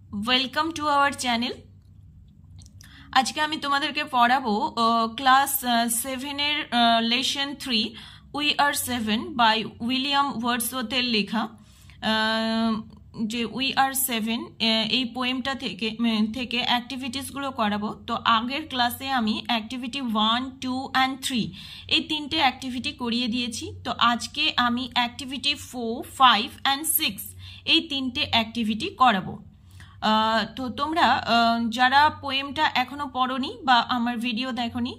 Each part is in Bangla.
Welcome to our channel. आज के आमी तुम्हादेरके पढ़ाबो क्लास 7 लेसन 3 उई आर 7 बाय उइलियाम वर्ड्सवर्থের लेखा যে উই আর 7 এই পোয়েমটা থেকে অ্যাক্টিভিটিসগুলো করাবো। তো আগের ক্লাসে আমি অ্যাক্টিভিটি 1, 2 and 3 এই তিনটে অ্যাক্টিভিটি করিয়ে দিয়েছি। তো আজকে আমি অ্যাক্টিভিটি 4, 5 and 6 এই তিনটে অ্যাক্টিভিটি করাবো। তো তোমরা যারা পোয়েমটা এখনো পড়োনি বা আমার ভিডিও দেখোনি,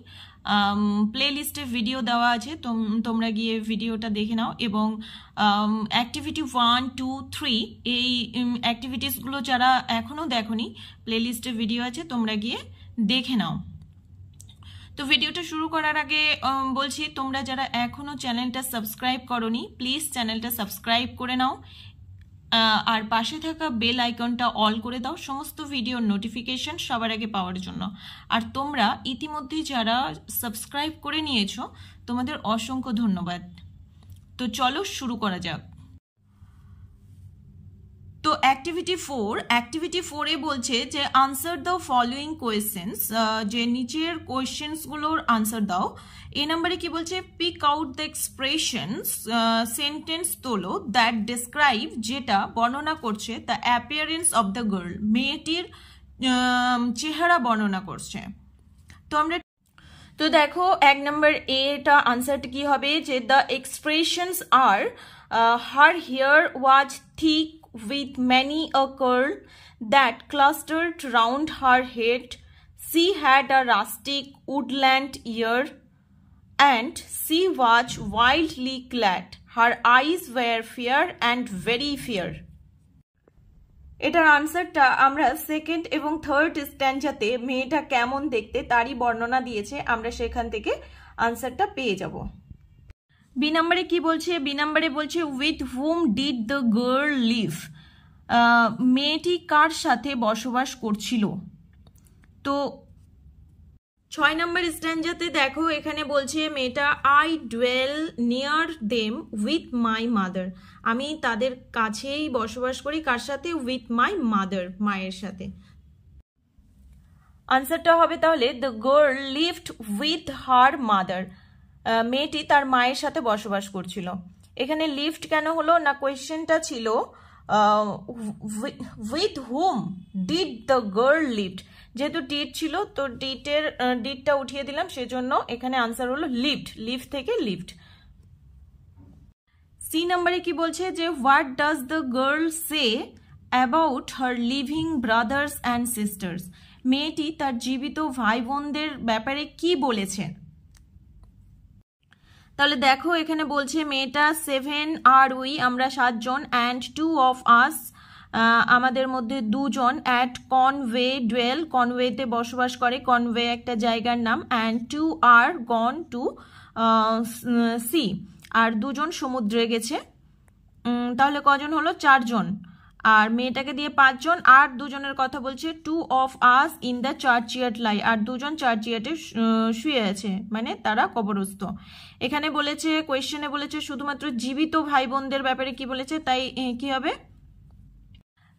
প্লে লিস্টে ভিডিও দেওয়া আছে, তোমরা গিয়ে ভিডিওটা দেখে নাও। এবং অ্যাক্টিভিটি 1, 2, 3 এই অ্যাক্টিভিটিসগুলো যারা এখনো দেখোনি, প্লে লিস্টে ভিডিও আছে, তোমরা গিয়ে দেখে নাও। তো ভিডিওটা শুরু করার আগে বলছি, তোমরা যারা এখনো চ্যানেলটা সাবস্ক্রাইব করোনি, প্লিজ চ্যানেলটা সাবস্ক্রাইব করে নাও আর পাশে থাকা বেল আইকনটা অল করে দাও সমস্ত ভিডিওর নোটিফিকেশন সবার আগে পাওয়ার জন্য। আর তোমরা ইতিমধ্যে যারা সাবস্ক্রাইব করে নিয়েছো, তোমাদের অসংখ্য ধন্যবাদ। তো চলো শুরু করা যাক। তো অ্যাক্টিভিটি 4 এ বলছে যে আনসার দ্য ফলোয়িং কোয়েশ্চেন্স, যে নিচের কোয়েশ্চেন্সগুলোর আনসার দাও। এ নাম্বারে কি বলছে, pick out the expressions, sentence তোলো দ্যাট ডেসক্রাইব, যেটা বর্ণনা করছে the appearance of the girl, মেয়েটির চেহারা বর্ণনা করছে। তো দেখো 1 নম্বর এটা আনসারটা কি হবে, যে দ্য এক্সপ্রেশনস আর her hair was thick with many a curl that clustered round her head. She had a rustic woodland ear, and she was wildly clad. Her eyes were fair and very fair. এটার আনসারটা আমরা সেকেন্ড এবং থার্ড স্ট্যান্জাতে মেয়েটা কেমন দেখতে তারই বর্ণনা দিয়েছে, আমরা সেখান থেকে আনসারটা পেয়ে যাব। বি নম্বরে কি বলছে, বি নম্বরে বলছে with whom did the girl live, মেয়েটি কার সাথে বসবাস করছিল। তো 6 নম্বর স্ট্যান্জাতে দেখো এখানে বলছে মেয়েটা I dual near them with my mother, আমি তাদের কাছেই বসবাস করি, কার সাথে, উইথ মাই মাদার, মায়ের সাথে। আনসারটা হবে তাহলে the girl lived with her mother, মেয়েটি তার মায়ের সাথে বসবাস করছিল। এখানে লিফট কেন হলো না, কোয়েশ্চেনটা ছিল with whom did the girl lived, যেহেতু ডিড ছিল তো ডিডটা উঠিয়ে দিলাম, সেজন্য এখানে আনসার হলো লিভড, লিভ থেকে লিভড। সি নাম্বারে কি বলছে যে what does the girl say about her living brothers and sisters, মেয়েটি তার জীবিত ভাই বোনদের ব্যাপারে কি বলেছেন। তাহলে দেখো এখানে বলছে মেয়েটা 7 আর উই, আমরা 7 জন, অ্যান্ড 2 অফ আস, আমাদের মধ্যে 2 জন, অ্যাট কনওয়ে ডুয়েল, কনওয়েতে বসবাস করে, কনওয়ে একটা জায়গার নাম, অ্যান্ড 2 আর গন টু সি, আর 2 জন সমুদ্রে গেছে। তাহলে কজন হলো, 4 জন, আর মেয়েটাকে দিয়ে 5 জন, আর 2 জনের কথা বলছে 2 অফ আস ইন দ্য চার্চিয়ার্ড লাই, আর 2 জন চার্চিয়ার্ডে শুয়ে আছে, মানে তারা কবরস্থ। এখানে বলেছে কোয়েশ্চেনে বলেছে শুধুমাত্র জীবিত ভাই বোনদের ব্যাপারে কি বলেছে, তাই কি হবে,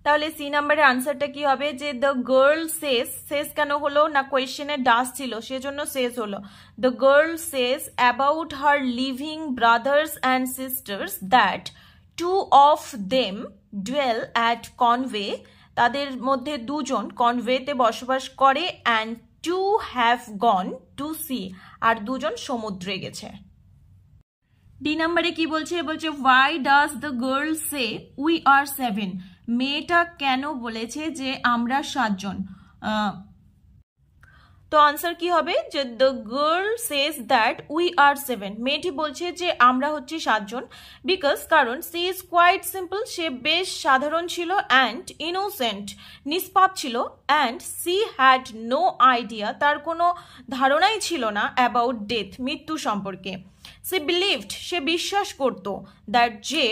তাহলে সি নাম্বারের আনসারটা কি হবে, যে দ্য গার্ল সেস, সেস কেন হলো না, কোয়েশ্চেনে ডাস ছিল সেজন্য সেস হলো, the girl says about her living brothers and sisters that 2 of them dwell at Conway, তাদের মধ্যে 2 জন কনওয়েতে বসবাস করে, and 2 have gone to sea, আর 2 জন সমুদ্রে গেছে। ডি নাম্বারে কি বলছে, বলছে why does the girl say we are 7, মেয়েটা কেন বলেছে যে আমরা 7 জন। তো আনসার কি হবে, যে the girl says that we are 7, মেয়েটি বলছে যে আমরা হচ্ছে 7 জন, বিকজ কারণ সি ইজ কোয়াইট সিম্পল, সে বেশ সাধারণ ছিল, অ্যান্ড ইনোসেন্ট, নিষ্পাপ ছিল, and she had no idea, তার কোনো ধারণাই ছিল না, অ্যাবাউট ডেথ, মৃত্যু সম্পর্কে। সি বিলিভড, সে বিশ্বাস করত, দ্যাট যে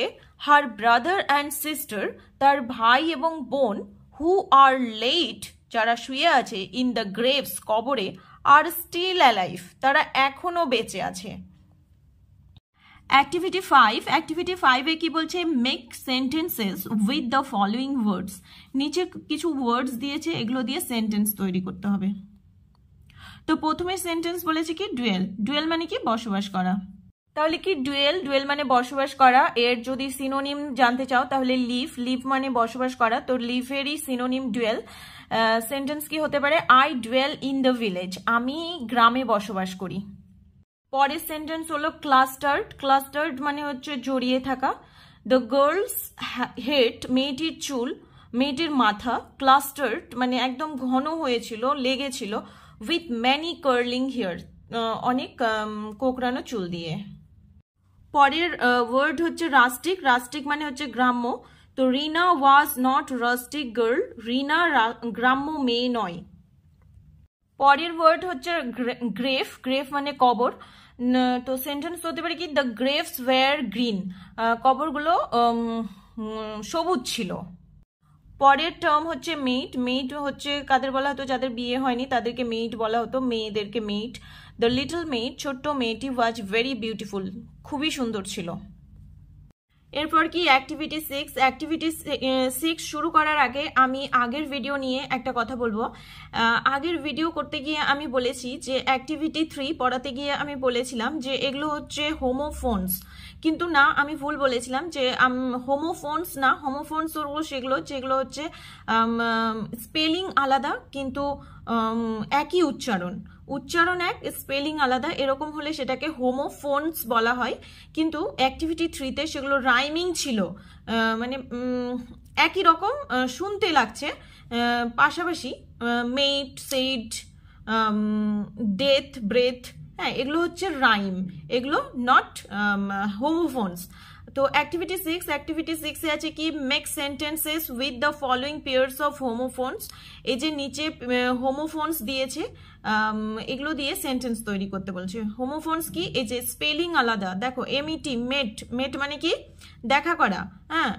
হার ব্রাদার অ্যান্ড সিস্টার, তার ভাই এবং বোন, হু আর লেইড, যারা শুয়ে আছে, ইন দ্য গ্রেভস, কবরে, আর স্টিল অ্যালাইভ, তারা এখনো বেঁচে আছে, অ্যাক্টিভিটি 5, অ্যাক্টিভিটি 5-এ কি বলছে, make sentences with the following words. নিচে কিছু ওয়ার্ডস দিয়েছে, এগুলো দিয়ে সেন্টেন্স তৈরি করতে হবে। তো প্রথমে সেন্টেন্স বলেছে কি ডুয়েল, ডুয়েল মানে কি বসবাস করা। তাহলে কি ডুয়েল, ডুয়েল মানে বসবাস করা। এর যদি সিনোনিম জানতে চাও তাহলে লিভ, লিভ মানে বসবাস করা, তো লিভেরই সিনোনিম ডুয়েল। সেন্টেন্স কি হতে পারে, I dual in the village, আমি গ্রামে বসবাস করি। পরের সেন্টেন্স হলো ক্লাস্টার্ড, ক্লাস্টার্ড মানে হচ্ছে জড়িয়ে থাকা। দ্য গার্লস হেড, মেয়েটির চুল, মেয়েটির মাথা, ক্লাস্টার্ড মানে একদম ঘন হয়েছিল, লেগেছিল, উইথ ম্যানি কার্লিং হেয়ার, অনেক কোকড়ানো চুল দিয়ে। পরের ওয়ার্ড হচ্ছে রাস্টিক, রাস্টিক মানে হচ্ছে গ্রাম্য। তো রিনা ওয়াজ নট রাস্টিক গার্ল, রিনা গ্রাম্য মেয়ে নয়। পরের ওয়ার্ড হচ্ছে গ্রেভ, গ্রেভ মানে কবর। তো সেন্টেন্স হতে পারে কি দ্য গ্রেভস ওয়্যার গ্রিন, কবরগুলো সবুজ ছিল। পরের টার্ম হচ্ছে মেইড, মেইড হচ্ছে কাদের বলা হতো, যাদের বিয়ে হয়নি তাদেরকে মেইড বলা হতো, মেয়েদেরকে মেইড। দ্য লিটল মেইড, ছোট্ট মেয়েটি, ওয়াজ ভেরি বিউটিফুল, খুবই সুন্দর ছিল। এরপর কি অ্যাক্টিভিটি 6, অ্যাক্টিভিটি 6 শুরু করার আগে আমি আগের ভিডিও নিয়ে একটা কথা বলবো। আগের ভিডিও করতে গিয়ে আমি বলেছি যে অ্যাক্টিভিটি 3 পড়াতে গিয়ে আমি বলেছিলাম যে এগুলো হচ্ছে হোমোফোনস, কিন্তু না, আমি ভুল বলেছিলাম যে হোমোফোনস না, হোমোফোনস সেগুলো যেগুলো হচ্ছে স্পেলিং আলাদা কিন্তু একই উচ্চারণ, উচ্চারণ এক, স্পেলিং আলাদা, এরকম হলে সেটাকে হোমোফোনস বলা হয়। কিন্তু অ্যাক্টিভিটি 3-তে সেগুলো রাইমিং ছিল, মানে একই রকম শুনতে লাগছে, পাশাপাশি মেট, সেড, ডেথ, ব্রেথ, হ্যাঁ এগুলো হচ্ছে রাইম, এগুলো নট হোমোফোনস। তো অ্যাক্টিভিটি 6, অ্যাক্টিভিটি 6-এ আছে কি make sentences with the following pairs of homophones. এই যে নিচে হোমোফোনস দিয়েছে, এগুলো দিয়ে সেন্টেন্স তৈরি করতে বলছে। হোমোফোনস কি, এই যে স্পেলিং আলাদা, দেখো এমইটি মেট, মেট মানে কি দেখা করা, হ্যাঁ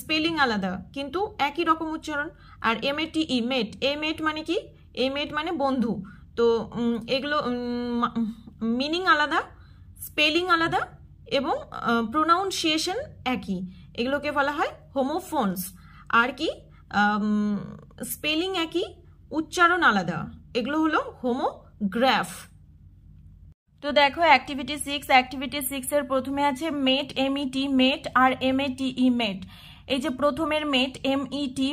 স্পেলিং আলাদা কিন্তু একই রকম উচ্চারণ। আর এমএটিই মেট, এ মেট মানে কি, এ মেট মানে বন্ধু, তো এগুলো মিনিং আলাদা, স্পেলিং আলাদা এবং প্রোনাউন্সিয়েশন একই, এগুলোকে বলা হয় হোমোফোনস। আর কি স্পেলিং একই, উচ্চারণ আলাদা, এগুলো হলো হোমোগ্রাফ। তো দেখো অ্যাক্টিভিটি 6, অ্যাক্টিভিটি 6-এর প্রথমে আছে মেট, এমইটি মেট, আর এমএটিই মেট। এই যে প্রথমের মেট, এমইটি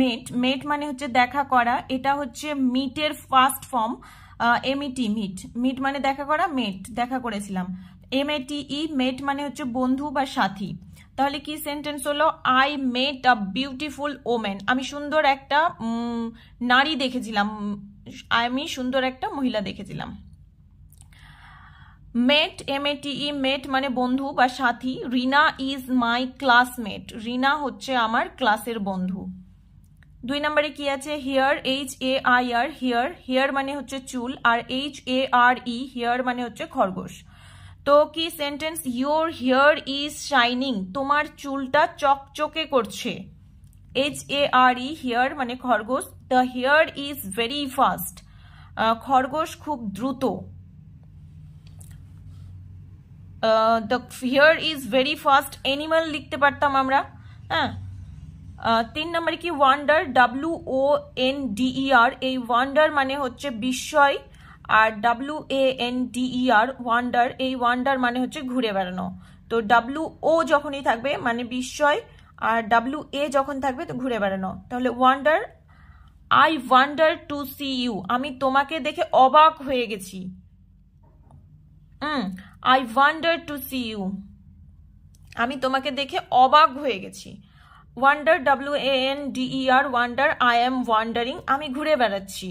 মেট, মেট মানে হচ্ছে দেখা করা, এটা হচ্ছে মিটের first form, MET meet, meet মানে দেখা করা, মেট দেখা করেছিলাম। এমএটিই মেট মানে হচ্ছে বন্ধু বা সাথী। তাহলে কি সেন্টেন্স হলো, I met a beautiful women, আমি সুন্দর একটা নারী দেখেছিলাম, আমি সুন্দর একটা মহিলা দেখেছিলাম। মেট, এমএটিই মেট মানে বন্ধু বা সাথী। রিনা ইজ মাই ক্লাসমেট, রিনা হচ্ছে আমার ক্লাসের বন্ধু। 2 নম্বরে কি আছে, হিয়ার, HAIR, হিয়ার, হিয়ার মানে হচ্ছে চুল, আর HARE হিয়ার মানে হচ্ছে খরগোশ। তো কি sentence, your hair is shining, তোমার চুলটা চকচকে করছে। HARE হিয়ার মানে খরগোশ। The hair is very fast, খরগোশ খুব দ্রুত। The hair is very fast animal লিখতে পারতাম আমরা, হ্যাঁ। 3 নম্বরে কি ওয়ান্ডার, WONDER, এই ওয়ান্ডার মানে হচ্ছে বিস্ময়, আর WANDER ওয়ান্ডার, এই ওয়ান্ডার মানে হচ্ছে ঘুরে বেড়ানো। তো WO যখনই থাকবে মানে বিস্ময়, আর WA যখন থাকবে তো ঘুরে বেড়ানো। তাহলে wonder, I wonder to see you, আমি তোমাকে দেখে অবাক হয়ে গেছি। I wonder to see you, আমি তোমাকে দেখে অবাক হয়ে গেছি। Wonder, WANDER wonder, I am wondering, আমি ঘুরে বেড়াচ্ছি।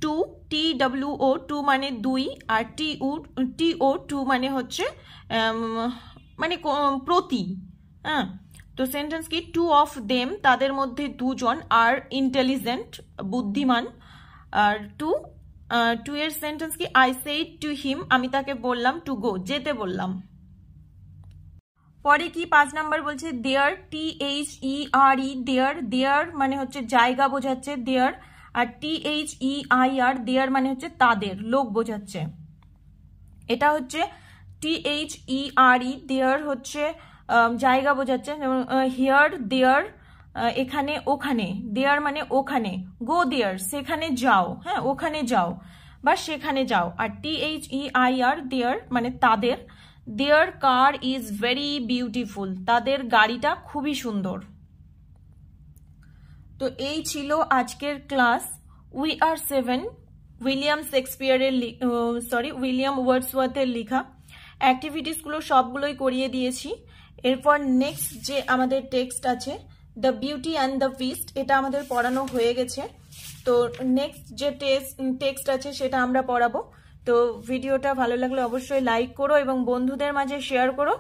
টু, TWO টু মানে দুই, আর TO টু মানে হচ্ছে মানে প্রতি, হ্যাঁ। তো সেন্টেন্স কি, টু অফ দেম, তাদের মধ্যে দুজন, আর ইন্টেলিজেন্ট বুদ্ধিমান। আর টু এর সেন্টেন্স কি, আই সেড টু হিম, আমি তাকে বললাম, টু গো যেতে বললাম। পরে কি 5 নাম্বার বলছে দেয়ার, THERE দেয়ার, দেয়ার মানে হচ্ছে জায়গা বোঝাচ্ছে দেয়ার, আর THEIR দেয়ার মানে হচ্ছে তাদের, লোক বোঝাচ্ছে। এটা হচ্ছে THERE দেয়ার হচ্ছে জায়গা বোঝাচ্ছে, হিয়ার দেয়ার এখানে ওখানে, দেয়ার মানে ওখানে, গো দেয়ার সেখানে যাও, হ্যাঁ ওখানে যাও বা সেখানে যাও। আর THEIR দেয়ার মানে তাদের, their car is very beautiful তাদের গাড়িটা খুবই সুন্দর। তো এই ছিল আজকের ক্লাস। উই আর 7 উইলিয়াম শেক্সপিয়ারের উইলিয়াম ওয়ার্ডসওয়ার্থের লেখা। অ্যাক্টিভিটিসগুলো সবগুলোই করিয়ে দিয়েছি। এরপর নেক্সট যে আমাদের টেক্সট আছে the beauty and the beast, এটা আমাদের পড়ানো হয়ে গেছে। তো নেক্সট যে টেক্সট আছে সেটা আমরা পড়াবো। তো ভিডিওটা ভালো লাগলে অবশ্যই লাইক করো এবং বন্ধুদের মাঝে শেয়ার করো।